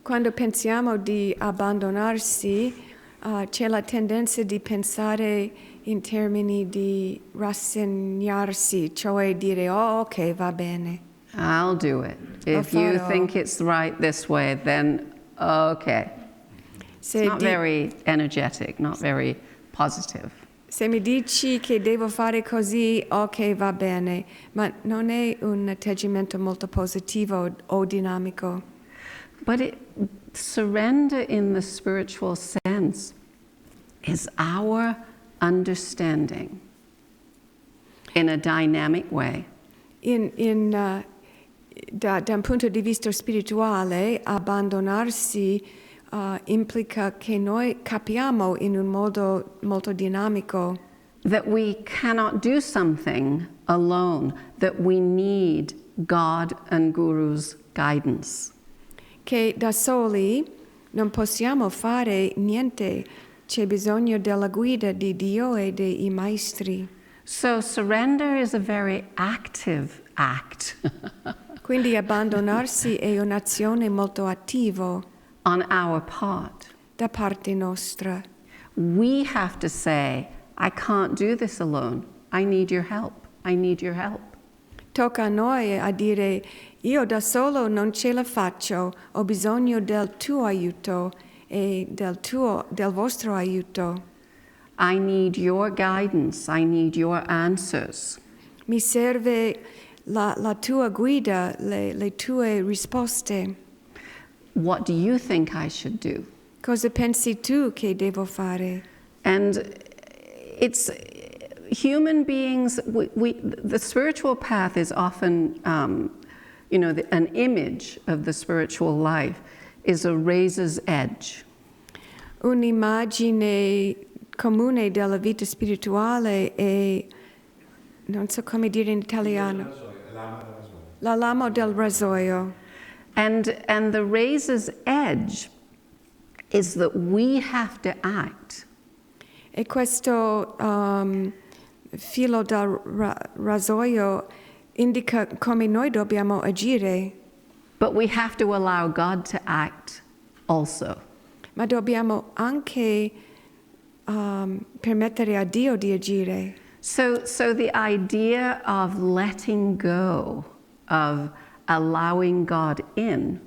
Quando pensiamo di abbandonarsi, c'è la tendenza di pensare in termini di rassegnarsi, cioè dire, oh, ok, va bene. I'll do it. If you think it's right this way, then okay. It's not very energetic, not very positive. Se mi dici che devo fare così, ok, va bene, ma non è un atteggiamento molto positivo o dinamico. But surrender in the spiritual sense is our understanding in a dynamic way. Da un punto di vista spirituale, abbandonarsi implica che noi capiamo in un modo molto dinamico that we cannot do something alone, that we need God and Guru's guidance. Che da soli non possiamo fare niente, c'è bisogno della guida di Dio e dei maestri. So surrender is a very active act. Quindi abbandonarsi è un'azione molto attiva on our part. Da parte nostra. We have to say, I can't do this alone. I need your help. I need your help. Tocca a noi a dire, io da solo non ce la faccio, ho bisogno del tuo aiuto e del vostro aiuto. I need your guidance. I need your answers. Mi serve la tua guida, le tue risposte. What do you think I should do? Cosa pensi tu che devo fare? And it's human beings, the spiritual path is often, an image of the spiritual life is a razor's edge. Un'immagine comune della vita spirituale è, non so come dire in italiano, la lama del rasoio. And the razor's edge is that we have to act. E questo filo del rasoio indica come noi dobbiamo agire. But we have to allow God to act also. Ma dobbiamo anche permettere a Dio di agire. So the idea of letting go, of allowing God in.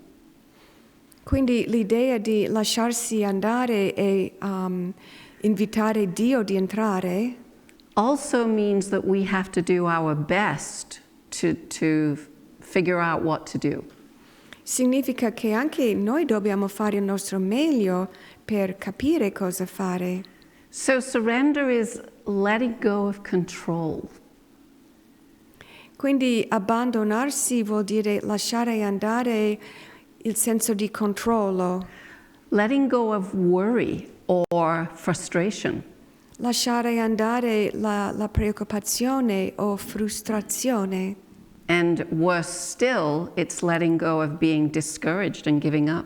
Quindi l'idea di lasciarsi andare e invitare Dio di entrare also means that we have to do our best to figure out what to do. Significa che anche noi dobbiamo fare il nostro meglio per capire cosa fare. So surrender is letting go of control. Quindi abbandonarsi vuol dire lasciare andare il senso di controllo. Letting go of worry or frustration. Lasciare andare la preoccupazione o frustrazione. And worse still, it's letting go of being discouraged and giving up.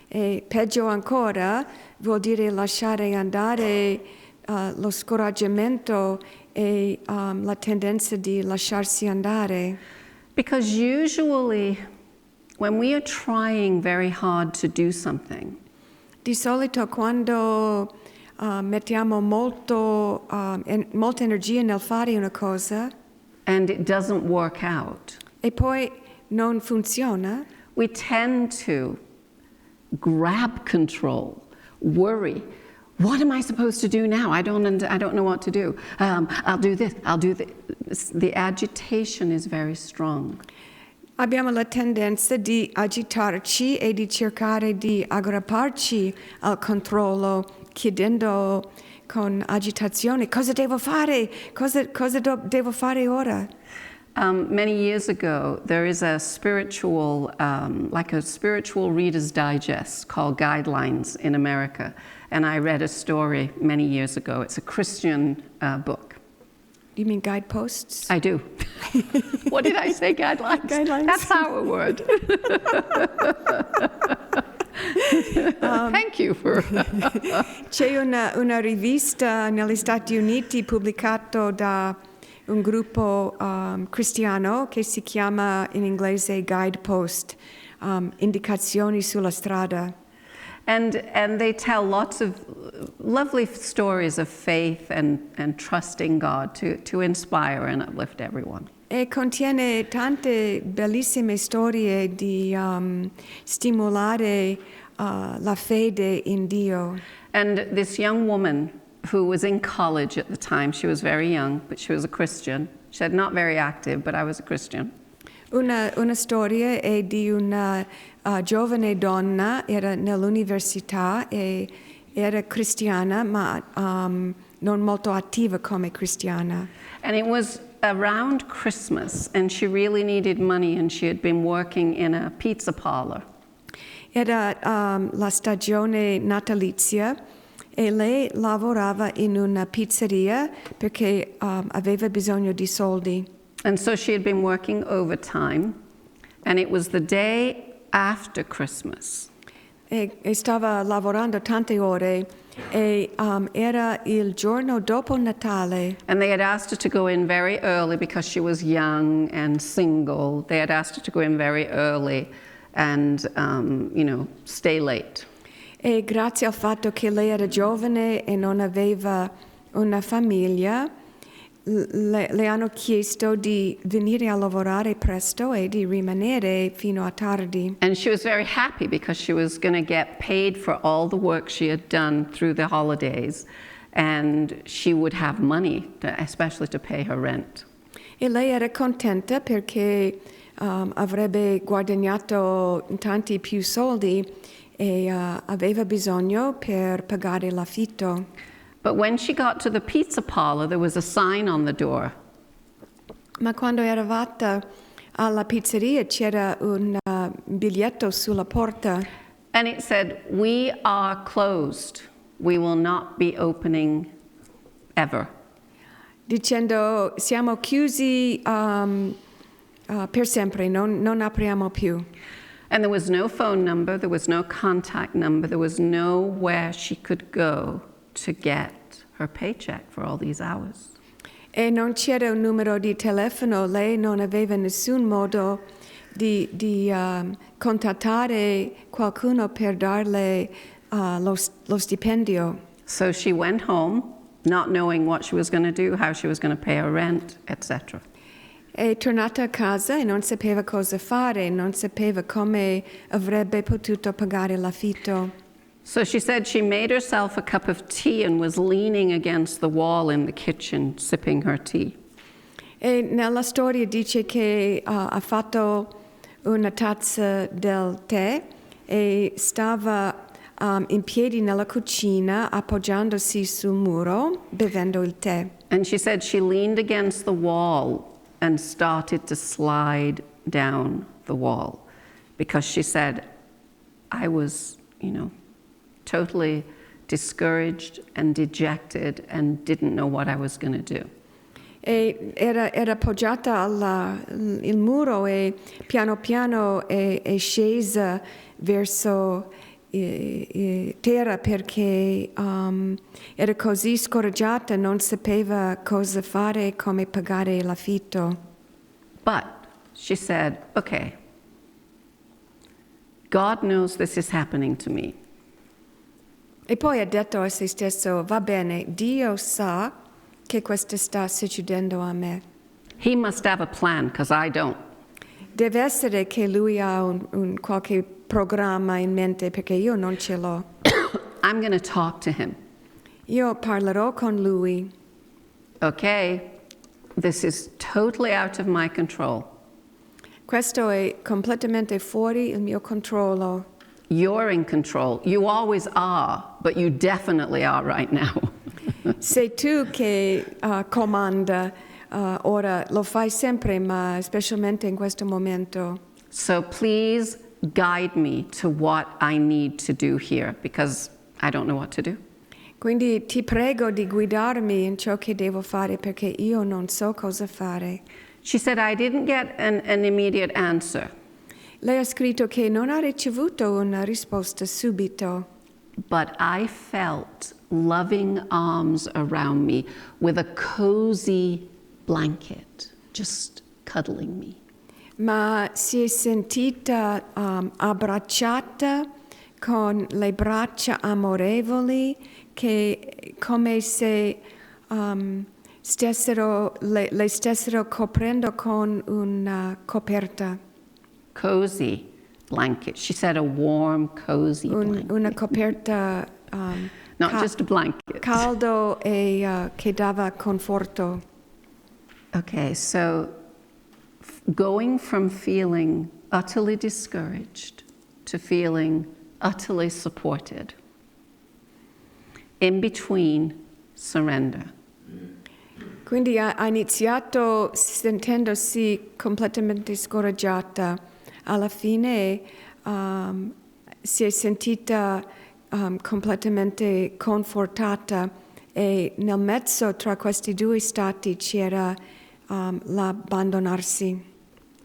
E peggio ancora vuol dire lasciare andare lo scoraggiamento e la tendenza di lasciarsi andare. Because usually, when we are trying very hard to do something, di solito quando mettiamo molta energia nel fare una cosa and it doesn't work out, e poi non funziona, we tend to grab control, worry. What am I supposed to do now? I don't know what to do. I'll do this. The agitation is very strong. Abbiamo la tendenza di agitarci e di cercare di aggrapparci al controllo, chiedendo con agitazione cosa devo fare, cosa devo fare ora. Many years ago, there is a spiritual, like a spiritual Reader's Digest called Guidelines in America. And I read a story many years ago. It's a Christian book. You mean guideposts? I do. What did I say, guidelines? Guidelines. That's our word. Thank you for... C'è una rivista negli Stati Uniti pubblicato da un gruppo cristiano che si chiama in inglese Guidepost, indicazioni sulla strada. And they tell lots of lovely stories of faith and trusting God to inspire and uplift everyone. E contiene tante bellissime storie di stimolare la fede in Dio. And this young woman who was in college at the time, she was very young, but she was a Christian. She said, not very active, but I was a Christian. Una storia è di una giovane donna, era nell'università e era cristiana, ma non molto attiva come cristiana. And it was around Christmas, and she really needed money, and she had been working in a pizza parlor. Era la stagione natalizia e lei lavorava in una pizzeria perché aveva bisogno di soldi. And so she had been working overtime, and it was the day after Christmas. E stava lavorando tante ore e era il giorno dopo Natale. And they had asked her to go in very early because she was young and single. They had asked her to go in very early and, stay late. E grazie al fatto che lei era giovane e non aveva una famiglia, le hanno chiesto di venire a lavorare presto e di rimanere fino a tardi. And she was very happy because she was going to get paid for all the work she had done through the holidays, and she would have money, especially to pay her rent. E lei era contenta perché avrebbe guadagnato tanti più soldi e aveva bisogno per pagare l'affitto. But when she got to the pizza parlor, there was a sign on the door. Ma quando era arrivata alla pizzeria c'era un biglietto sulla porta. And it said, "We are closed. We will not be opening ever." Dicendo siamo chiusi per sempre, non apriamo più. And there was no phone number, there was no contact number, there was nowhere she could go to get her paycheck for all these hours. E non c'era un numero di telefono, lei non aveva nessun modo di contattare qualcuno per darle lo stipendio. So she went home, not knowing what she was going to do, how she was going to pay her rent, etc. È tornata a casa e non sapeva cosa fare, non sapeva come avrebbe potuto pagare l'affitto. So she said she made herself a cup of tea and was leaning against the wall in the kitchen, sipping her tea. E nella storia dice che ha fatto una tazza del tè e stava in piedi nella cucina appoggiandosi sul muro, bevendo il tè. And she said she leaned against the wall and started to slide down the wall because she said, I was, totally discouraged and dejected and didn't know what I was going to do. E era appoggiata al muro e piano piano è scesa verso terra perché era così scoraggiata, non sapeva cosa fare, come pagare l'affitto. But she said, okay, God knows this is happening to me. E poi ha detto a se stesso, va bene, Dio sa che questo sta succedendo a me. He must have a plan, because I don't. Deve essere che lui ha un qualche programma in mente perché io non ce l'ho. I'm going to talk to him. Io parlerò con lui. Okay, this is totally out of my control. Questo è completamente fuori il mio controllo. You're in control. You always are, but you definitely are right now. Sei tu che comanda, ora lo fai sempre, ma specialmente in questo momento. So please guide me to what I need to do here, because I don't know what to do. Quindi ti prego di guidarmi in ciò che devo fare perché io non so cosa fare. She said, I didn't get an immediate answer. Lei ha scritto che non ha ricevuto una risposta subito, but I felt loving arms around me with a cozy blanket, just cuddling me. ma si è sentita abbracciata con le braccia amorevoli che come se le stessero coprendo con una coperta. Cozy blanket. She said a warm, cozy blanket. Una coperta Not just a blanket. caldo e che dava conforto. Okay, so going from feeling utterly discouraged to feeling utterly supported. In between, surrender. Quindi ha iniziato sentendosi completamente scoraggiata. Alla fine si è sentita completamente confortata e nel mezzo tra questi due stati c'era l'abbandonarsi.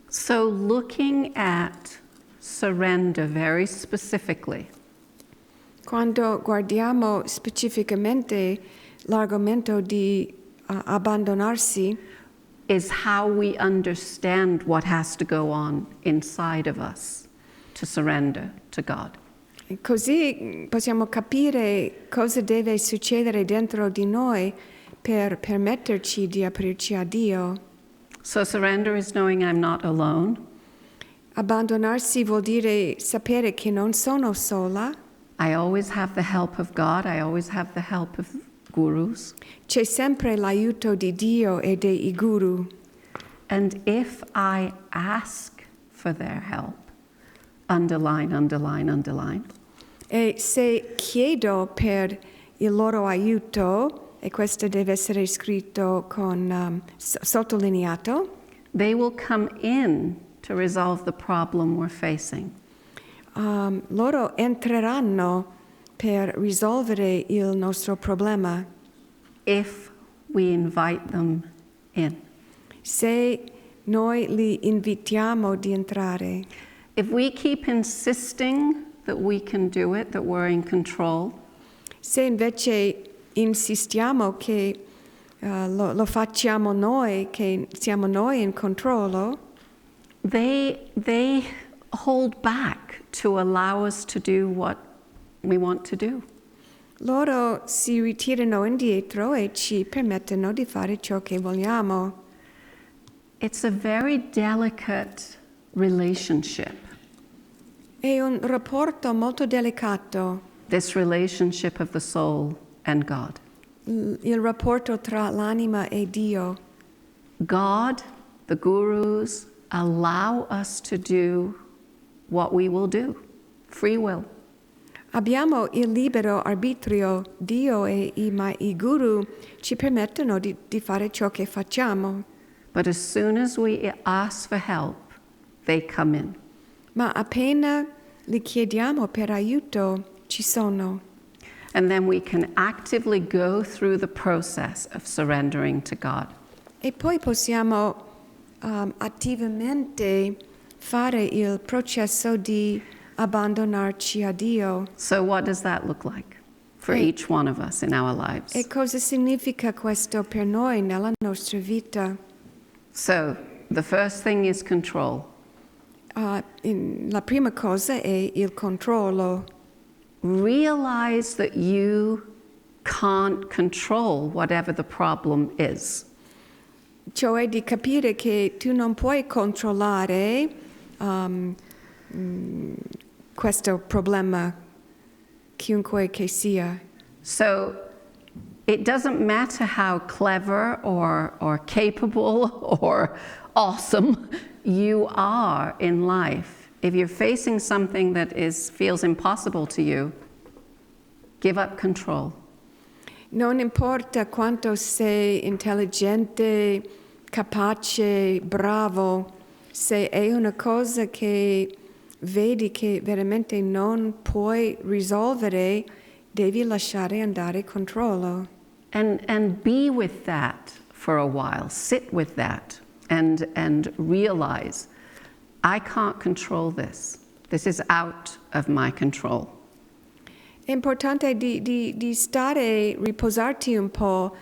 So looking at surrender very specifically, Quando guardiamo specificamente l'argomento di abbandonarsi, is how we understand what has to go on inside of us to surrender to God. così possiamo capire cosa deve succedere dentro di noi per permetterci di aprirci a Dio. So surrender is knowing I'm not alone. Abbandonarsi vuol dire sapere che non sono sola. I always have the help of God. I always have the help of gurus. C'è sempre l'aiuto di Dio e dei guru. And if I ask for their help, underline, underline, underline, E se chiedo per il loro aiuto, e questo deve essere scritto con sottolineato, they will come in to resolve the problem we're facing. loro entreranno per risolvere il nostro problema If we invite them in. se noi li invitiamo di entrare. If we keep insisting that we can do it, that we're in control, Se invece insistiamo che lo facciamo noi, che siamo noi in controllo, they hold back to allow us to do what we want to do. loro si ritirano indietro e ci permettono di fare ciò che vogliamo. It's a very delicate relationship, È un rapporto molto delicato, this relationship of the soul and God. il rapporto tra l'anima e Dio. God, the gurus, allow us to do what we will do, free will. Abbiamo il libero arbitrio, Dio e i guru ci permettono di fare ciò che facciamo, But as soon as we ask for help, they come in. ma appena li chiediamo per aiuto ci sono. And then we can actively go through the process of surrendering to God. E poi possiamo attivamente fare il processo di abbandonarci a Dio. So what does that look like for each one of us in our lives? E cosa significa questo per noi nella nostra vita? So the first thing is control. La prima cosa è il controllo. Realize that you can't control whatever the problem is. Cioè di capire che tu non puoi controllare questo problema, chiunque che sia. So it doesn't matter how clever or capable or awesome you are in life. If you're facing something that feels impossible to you, give up control. Non importa quanto sei intelligente, capace, bravo, se è una cosa che vedi che veramente non puoi risolvere, devi lasciare andare il controllo. And be with that for a while. Sit with that and realize I can't control this. This is out of my control. È importante di stare, riposarti un po'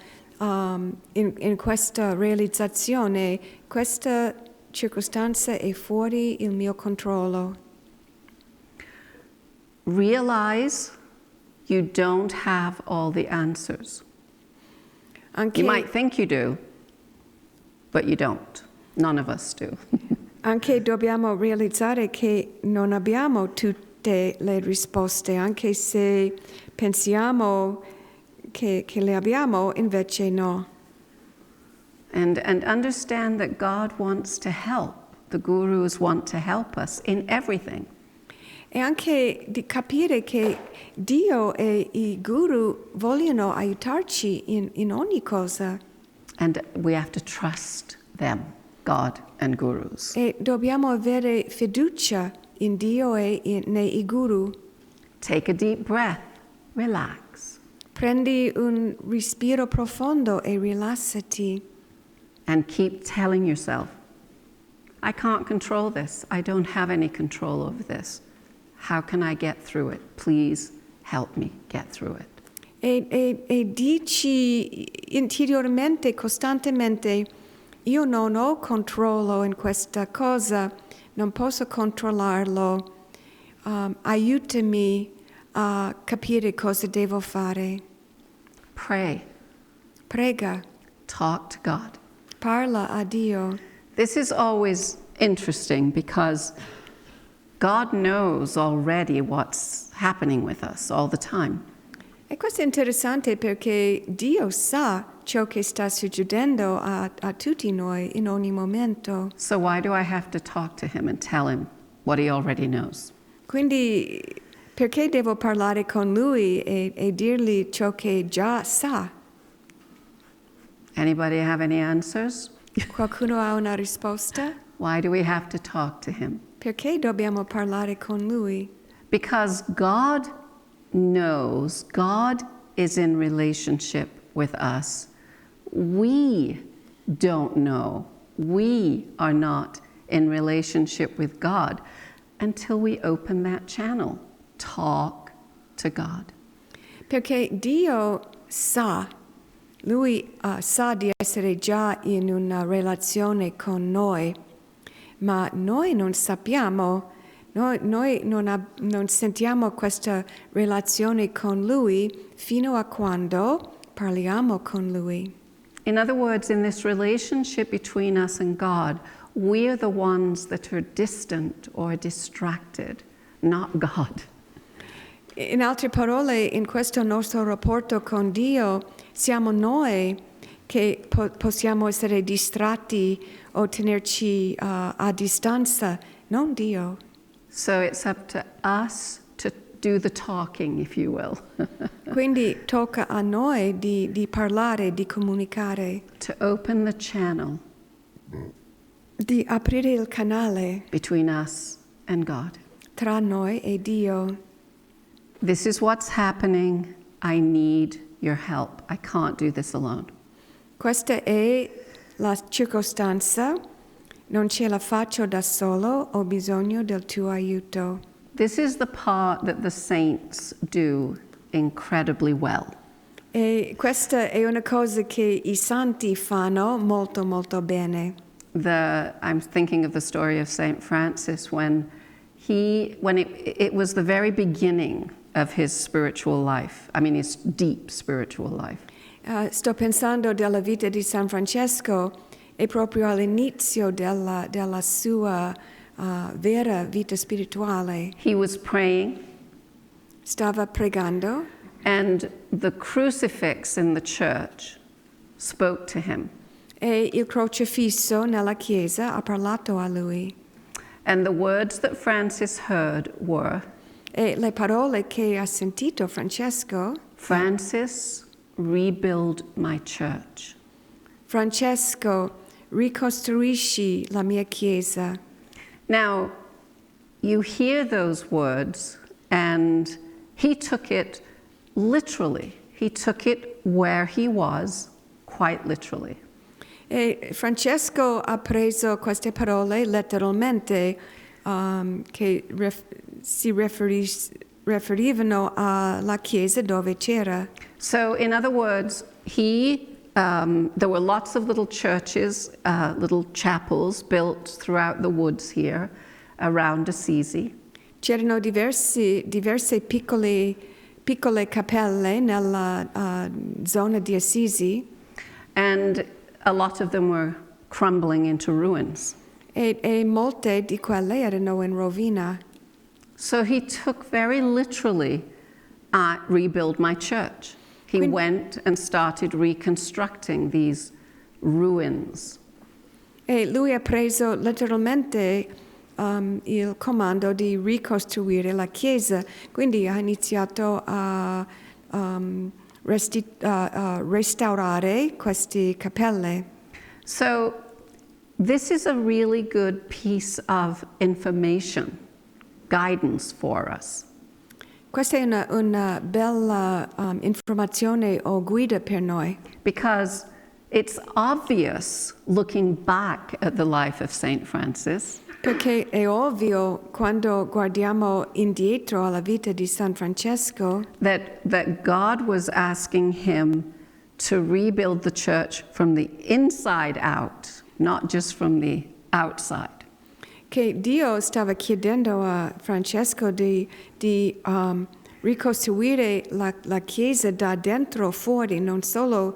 in questa realizzazione. Questa circostanza è fuori il mio controllo. Realize you don't have all the answers. You might think you do, but you don't. None of us do. Anche dobbiamo realizzare che non abbiamo tutte le risposte, anche se pensiamo che le abbiamo, invece no. And understand that God wants to help. The gurus want to help us in everything. E anche di capire che Dio e i guru vogliono aiutarci in ogni cosa. And we have to trust them, God and gurus. E dobbiamo avere fiducia in Dio e nei guru. Take a deep breath, relax, Prendi un respiro profondo e rilassati. and keep telling yourself, I can't control this. I don't have any control over this. How can I get through it? Please help me get through it. E dici interiormente, costantemente, io non ho controllo in questa cosa, non posso controllarlo, aiutami a capire cosa devo fare. Pray, Prega, talk to God. parla a Dio. This is always interesting because God knows already what's happening with us all the time. E questo è interessante perché Dio sa ciò che sta succedendo a tutti noi in ogni momento. So why do I have to talk to him and tell him what he already knows? Quindi perché devo parlare con Lui e dirgli ciò che già sa? Anybody have any answers? Qualcuno ha una risposta? Why do we have to talk to him? Perché dobbiamo parlare con Lui? Because God knows, God is in relationship with us. We don't know. We are not in relationship with God until we open that channel. Talk to God. Perché Dio sa, Lui sa di essere già in una relazione con noi, ma noi non sappiamo, noi non sentiamo questa relazione con Lui fino a quando parliamo con Lui. In other words, in this relationship between us and God, we are the ones that are distant or distracted, not God. In altre parole, in questo nostro rapporto con Dio, siamo noi che possiamo essere distratti o tenerci a distanza, non Dio. So it's up to us to do the talking, if you will. Quindi tocca a noi di parlare, di comunicare, To open the channel di aprire il canale between us and God. tra noi e Dio. This is what's happening. I need your help. I can't do this alone. Questa è la circostanza, non ce la faccio da solo, ho bisogno del tuo aiuto. This is the part that the saints do incredibly well. E questa è una cosa che i santi fanno molto molto bene. I'm thinking of the story of Saint Francis when it was the very beginning of his spiritual life. I mean, his deep spiritual life. Sto pensando della vita di San Francesco e proprio all'inizio della sua vera vita spirituale. He was praying, Stava pregando and the crucifix in the church spoke to him. e il crocifisso nella chiesa ha parlato a lui. And the words that Francis heard were, E le parole che ha sentito Francesco: Francis, rebuild my church. Francesco, ricostruisci la mia chiesa. Now, you hear those words, and he took it literally. He took it where he was, quite literally. E Francesco ha preso queste parole letteralmente, che si riferivano alla chiesa dove c'era. So, in other words, there were lots of little churches, little chapels built throughout the woods here around Assisi. C'erano diverse piccole cappelle nella zona di Assisi. And a lot of them were crumbling into ruins. E molte di quelle erano in rovina. So he took very literally, rebuild my church. He went and started reconstructing these ruins. E lui ha preso letteralmente il comando di ricostruire la chiesa, quindi ha iniziato a restaurare queste cappelle. So this is a really good piece of information, guidance for us. Questa è una bella informazione o guida per noi. Because it's obvious, looking back at the life of Saint Francis, Perché è ovvio quando guardiamo indietro alla vita di San Francesco that God was asking him to rebuild the church from the inside out, not just from the outside. che Dio stava chiedendo a Francesco di ricostruire la Chiesa da dentro fuori, non solo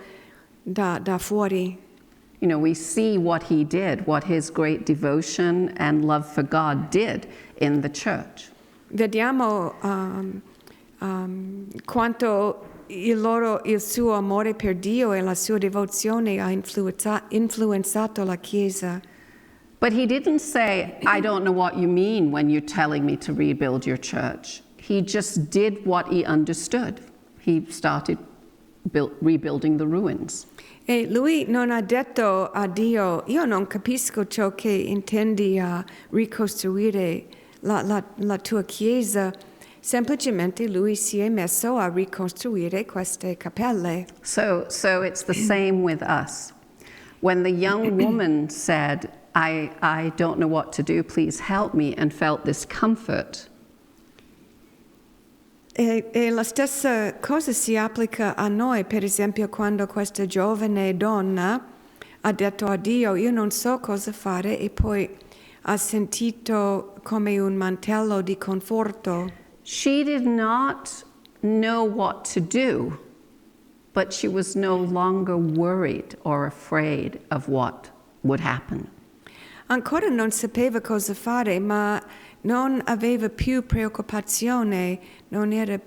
da fuori. You know, we see what he did, what his great devotion and love for God did in the church. Vediamo quanto il suo amore per Dio e la sua devozione ha influenzato la Chiesa. But he didn't say, I don't know what you mean when you're telling me to rebuild your church. He just did what he understood. He started rebuilding the ruins. E lui non ha detto a Dio, io non capisco ciò che intendi a ricostruire la tua Chiesa. Semplicemente lui si è messo a ricostruire queste cappelle. So it's the same with us. When the young woman said, I don't know what to do, please help me, and felt this comfort. E la stessa cosa si applica a noi, per esempio quando questa giovane donna ha detto a Dio, io non so cosa fare, e poi ha sentito come un mantello di conforto. She did not know what to do, but she was no longer worried or afraid of what would happen. Ancora non sapeva cosa fare, ma non aveva più preoccupazione, non aveva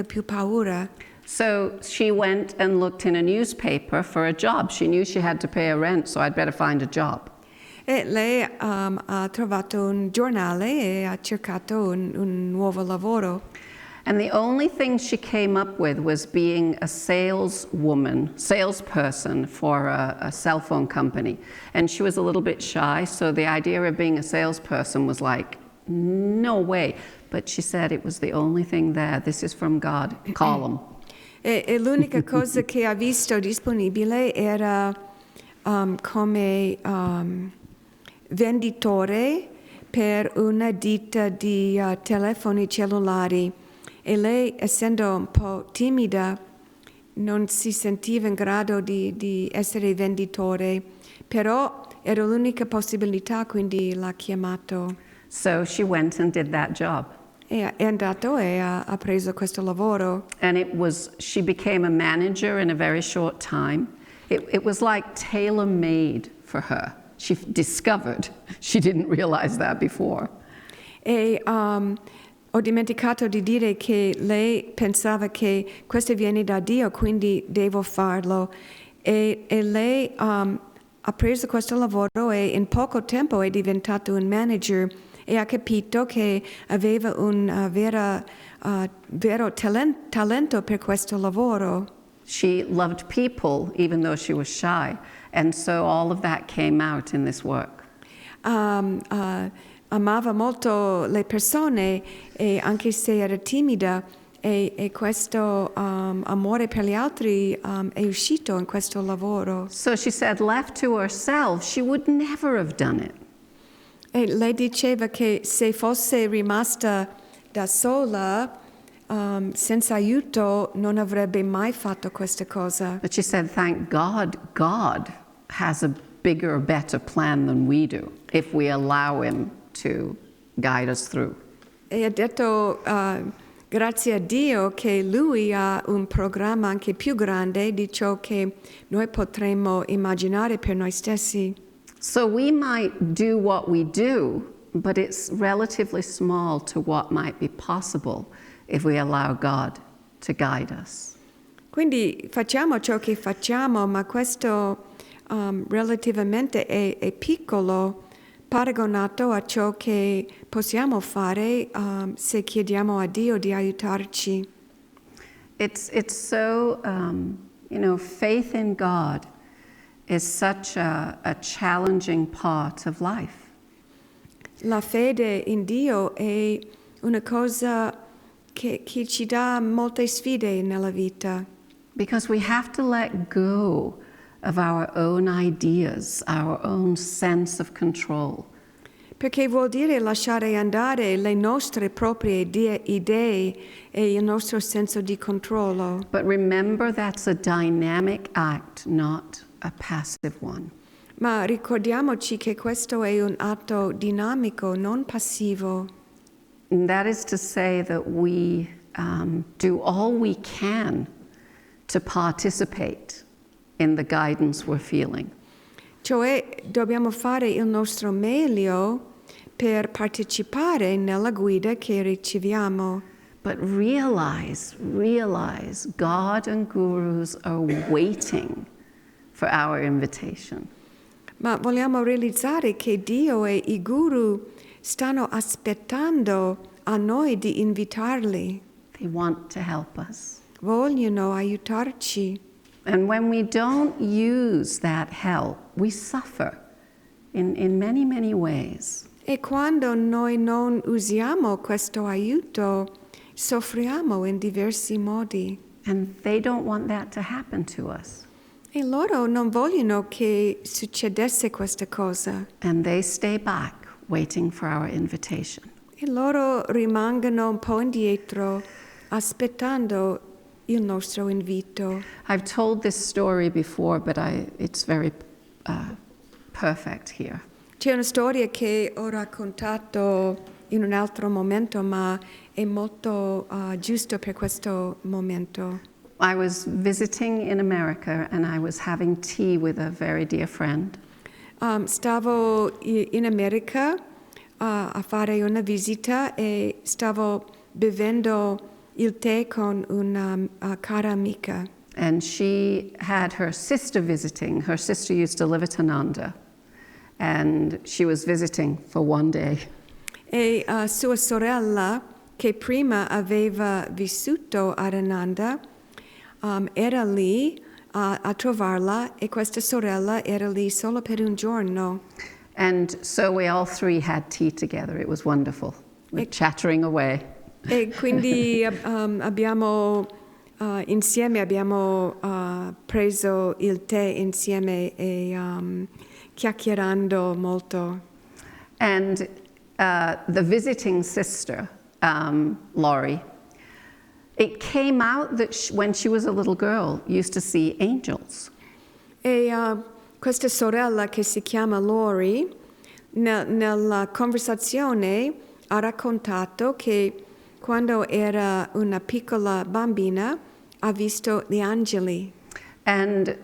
più paura. So she went and looked in a newspaper for a job. She knew she had to pay a rent, so I'd better find a job. E lei ha trovato un giornale e ha cercato un nuovo lavoro. And the only thing she came up with was being a salesperson for a cell phone company. And she was a little bit shy, so the idea of being a salesperson was like, no way. But she said it was the only thing there. This is from God. Call him. E l'unica cosa che ha visto disponibile era come venditore per una ditta di telefoni cellulari. E lei, essendo un po' timida, non si sentiva in grado di essere venditore, però era l'unica possibilità, quindi l'ha chiamato. So she went and did that job. E è andato e ha preso questo lavoro. And she became a manager in a very short time. It was like tailor-made for her. She discovered. She didn't realize that before. E ho dimenticato di dire che lei pensava che questo viene da Dio, quindi devo farlo. E lei ha preso questo lavoro e in poco tempo è diventato un manager e ha capito che aveva un vero talento per questo lavoro. She loved people even though she was shy. And so all of that came out in this work. Amava molto le persone e anche se era timida, e questo amore per gli altri è uscito in questo lavoro. So she said, left to herself, she would never have done it. E lei diceva che se fosse rimasta da sola, senza aiuto, non avrebbe mai fatto questa cosa. But she said, thank God, God has a bigger, better plan than we do if we allow him to guide us through. E ha detto, grazie a Dio che lui ha un programma anche più grande di ciò che noi potremmo immaginare per noi stessi. So we might do what we do, but it's relatively small to what might be possible if we allow God to guide us. Quindi facciamo ciò che facciamo, ma questo relativamente è piccolo paragonato a ciò che possiamo fare se chiediamo a Dio di aiutarci. It's so, faith in God is such a challenging part of life. La fede in Dio è una cosa che ci dà molte sfide nella vita. Because we have to let go of our own ideas, our own sense of control. Perché vuol dire lasciare andare le nostre proprie idee e il nostro senso di controllo. But remember, that's a dynamic act, not a passive one. Ma ricordiamoci che questo è un atto dinamico, non passivo. And that is to say that we do all we can to participate in the guidance we're feeling. Cioè dobbiamo fare il nostro meglio per partecipare nella guida che riceviamo. But realize, God and gurus are waiting for our invitation. Ma vogliamo realizzare che Dio e i guru stanno aspettando a noi di invitarli. They want to help us. Vogliono aiutarci. And when we don't use that help, we suffer in many, many ways. E quando noi non usiamo questo aiuto, soffriamo in diversi modi. And they don't want that to happen to us. E loro non vogliono che succedesse questa cosa. And they stay back waiting for our invitation. E loro rimangono un po' indietro, aspettando il nostro invito. I've told this story before, but it's very perfect here. C'è una storia che ho raccontato in un altro momento, ma è molto giusto per questo momento. I was visiting in America and I was having tea with a very dear friend. Stavo in America a fare una visita e stavo bevendo il tè con una cara amica. And she had her sister visiting. Her sister used to live at Ananda. And she was visiting for one day. E sua sorella, che prima aveva vissuto ad Ananda, era lì a trovarla e questa sorella era lì solo per un giorno. And so we all three had tea together. It was wonderful. We're chattering away. E quindi insieme abbiamo preso il tè insieme e chiacchierando molto. And the visiting sister, Laurie, it came out that when she was a little girl, used to see angels. E questa sorella che si chiama Lori, nella conversazione ha raccontato che quando era una piccola bambina ha visto gli angeli. And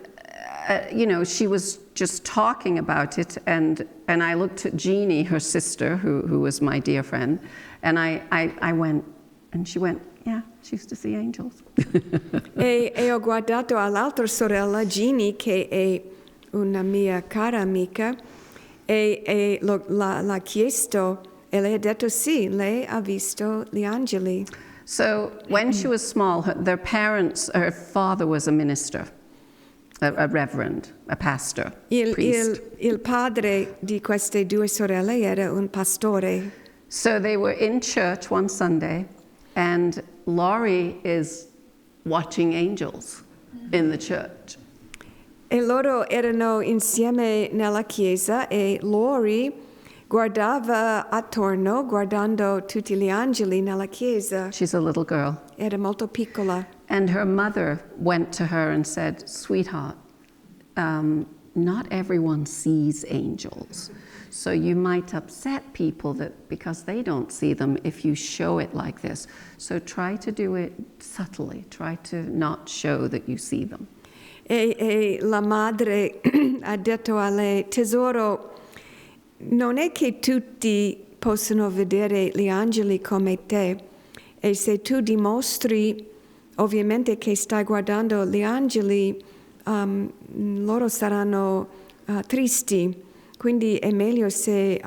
she was just talking about it, and I looked at Jeannie, her sister, who was my dear friend, and I went, and she went, yeah, she used to see angels. e ho guardato all'altra sorella, Jeannie, che è una mia cara amica, e l'ha chiesto, e lei ha detto sì, lei ha visto gli angeli. So when she was small, her father was a minister. A reverend, a pastor, priest. Il padre di queste due sorelle era un pastore. So they were in church one Sunday, and Laurie is watching angels in the church. E loro erano insieme nella chiesa e Lori guardava attorno, guardando tutti gli angeli nella chiesa. She's a little girl. Era molto piccola. And her mother went to her and said, "Sweetheart, not everyone sees angels. So you might upset people because they don't see them if you show it like this. So try to do it subtly. Try to not show that you see them." E la madre ha detto a lei, tesoro, non è che tutti possono vedere gli angeli come te, e se tu dimostri ovviamente che stai guardando gli angeli, loro saranno tristi, quindi è meglio se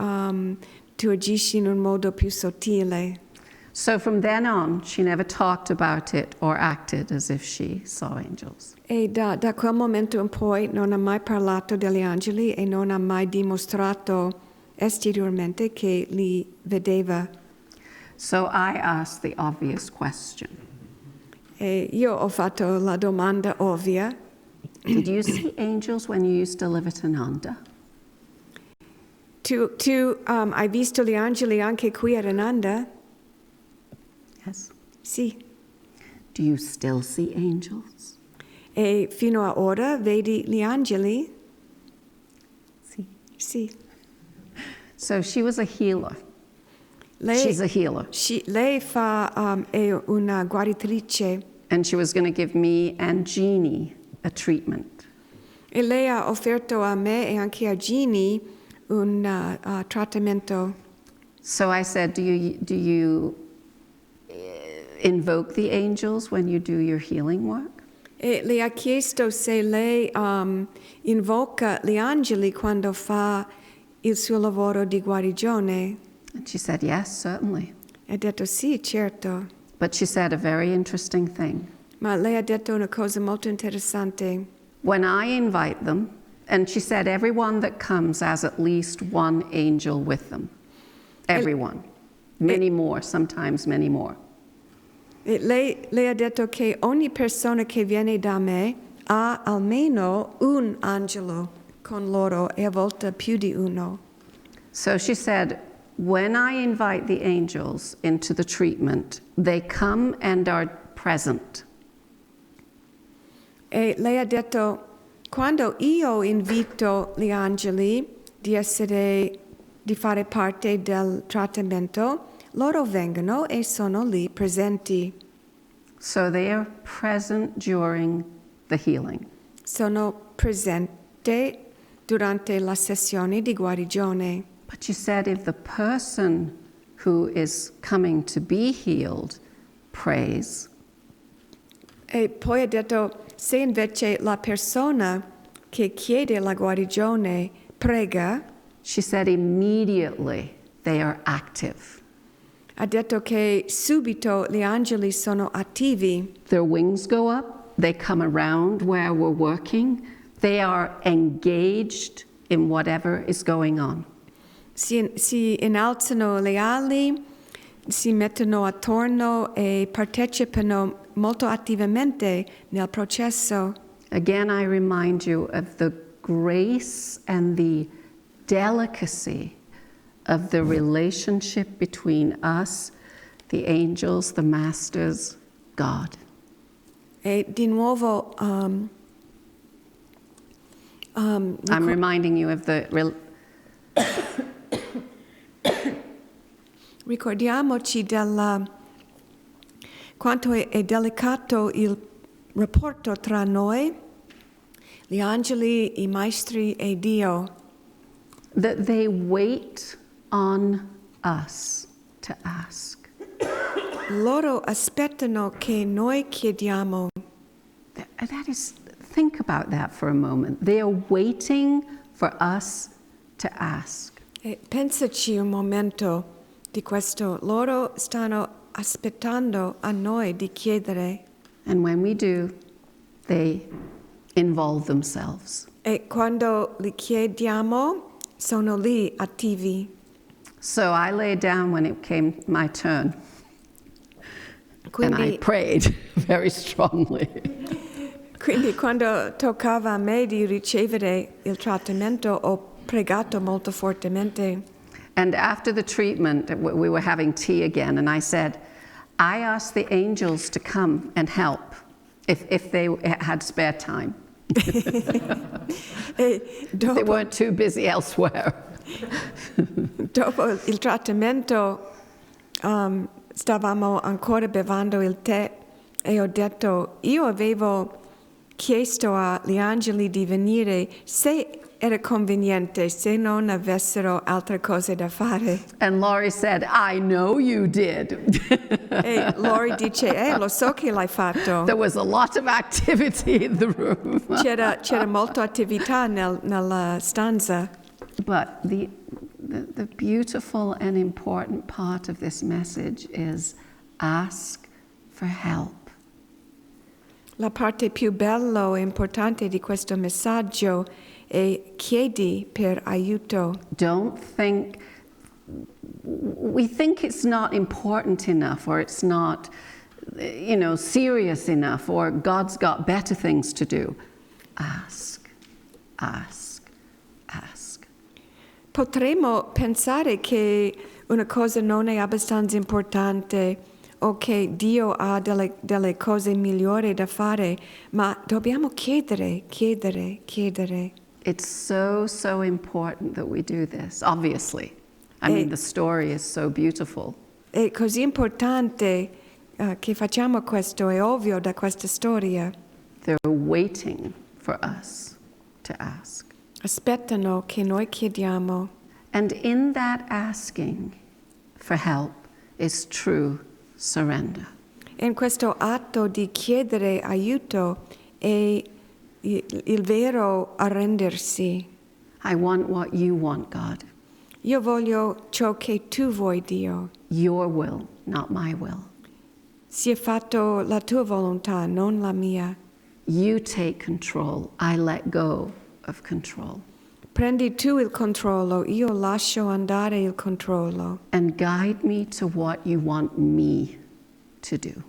tu agisci in un modo più sottile. So from then on, she never talked about it or acted as if she saw angels. E da quel momento in poi non ha mai parlato degli angeli e non ha mai dimostrato esteriormente che li vedeva. So I asked the obvious question. E io ho fatto la domanda ovvia. Did you see angels when you used to live at Ananda? Tu hai visto gli angeli anche qui a Ananda? Yes. Sì. Do you still see angels? E fino a ora vedi gli angeli? Sì. Sì. So she was a healer. Lei, She's a healer. Lei è una guaritrice. And she was going to give me and Jeannie a treatment. E lei ha offerto a me e anche a Ginny un trattamento. So I said, do you invoke the angels when you do your healing work? E le ha chiesto se lei invoca gli angeli quando fa il suo lavoro di guarigione. And she said, yes, certainly. E ha detto sì, certo. But she said a very interesting thing. Ma lei ha detto una cosa molto interessante. When I invite them, and she said everyone that comes has at least one angel with them. Everyone. Many more, sometimes many more. E lei ha detto che ogni persona che viene da me ha almeno un angelo con loro e a volte più di uno. So she said, when I invite the angels into the treatment, they come and are present. E lei ha detto, quando io invito gli angeli di fare parte del trattamento, loro vengono e sono lì presenti. So they are present during the healing. Sono presenti durante la sessione di guarigione. But she said if the person who is coming to be healed prays, E poi ha detto, se invece la persona che chiede la guarigione prega, she said immediately they are active. ha detto che subito gli angeli sono attivi. Their wings go up, they come around where we're working, they are engaged in whatever is going on. Si innalzano le ali, si mettono attorno e partecipano molto attivamente nel processo. Again, I remind you of the grace and the delicacy of the relationship between us, the angels, the masters, God. E di nuovo I'm reminding you of the ricordiamoci quanto è delicato il rapporto tra noi, gli angeli, i maestri e Dio. that they wait on us to ask. Loro aspettano che noi chiediamo. That is, think about that for a moment. They are waiting for us to ask. E pensaci un momento di questo. Loro stanno aspettando a noi di chiedere. And when we do, they involve themselves. E quando li chiediamo, sono lì attivi. So I lay down when it came my turn. And I Quindi, prayed very strongly. quindi quando toccava a me di ricevere il trattamento, ho pregato molto fortemente. And after the treatment, we were having tea again, and I said, I asked the angels to come and help if they had spare time. E They weren't too busy elsewhere. dopo il trattamento stavamo ancora bevendo il tè e ho detto, io avevo chiesto agli angeli di venire se era conveniente, se non avessero altre cose da fare. And Laurie said, I know you did. E Lori dice, lo so che l'hai fatto. There was a lot of activity in the room. C'era molta attività nella stanza. But the beautiful and important part of this message is ask for help. La parte più bella e importante di questo messaggio è chiedi per aiuto. Don't think, we think it's not important enough, or it's not, serious enough, or God's got better things to do. Ask, ask, ask. Potremmo pensare che una cosa non è abbastanza importante o che Dio ha delle cose migliori da fare, ma dobbiamo chiedere. It's so important that we do this, obviously. I mean, the story is so beautiful. È così importante che facciamo questo, è ovvio da questa storia. They're waiting for us to ask. Aspettano che noi chiediamo. And in that asking for help is true surrender. In questo atto di chiedere aiuto è il vero arrendersi. I want what you want, God. Io voglio ciò che tu vuoi, Dio. Your will, not my will. Sia fatto la tua volontà, non la mia. You take control. I let go of control. Prendi tu il controllo, io lascio andare il controllo. And guide me to what you want me to do.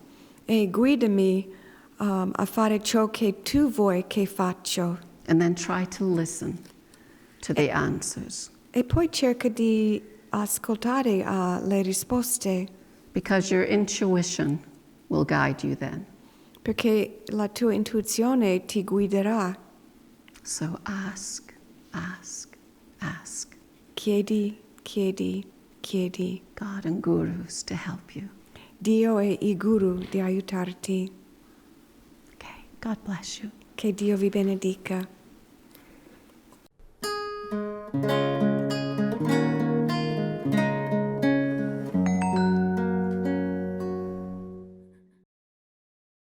E guidami a fare ciò che tu vuoi che faccio. And then try to listen to the answers. E poi cerca di ascoltare le risposte, Because your intuition will guide you then. perché la tua intuizione ti guiderà. So ask, ask, ask. Chiedi. God and gurus to help you. Dio e i guru di aiutarti. Okay, God bless you. Che Dio vi benedica.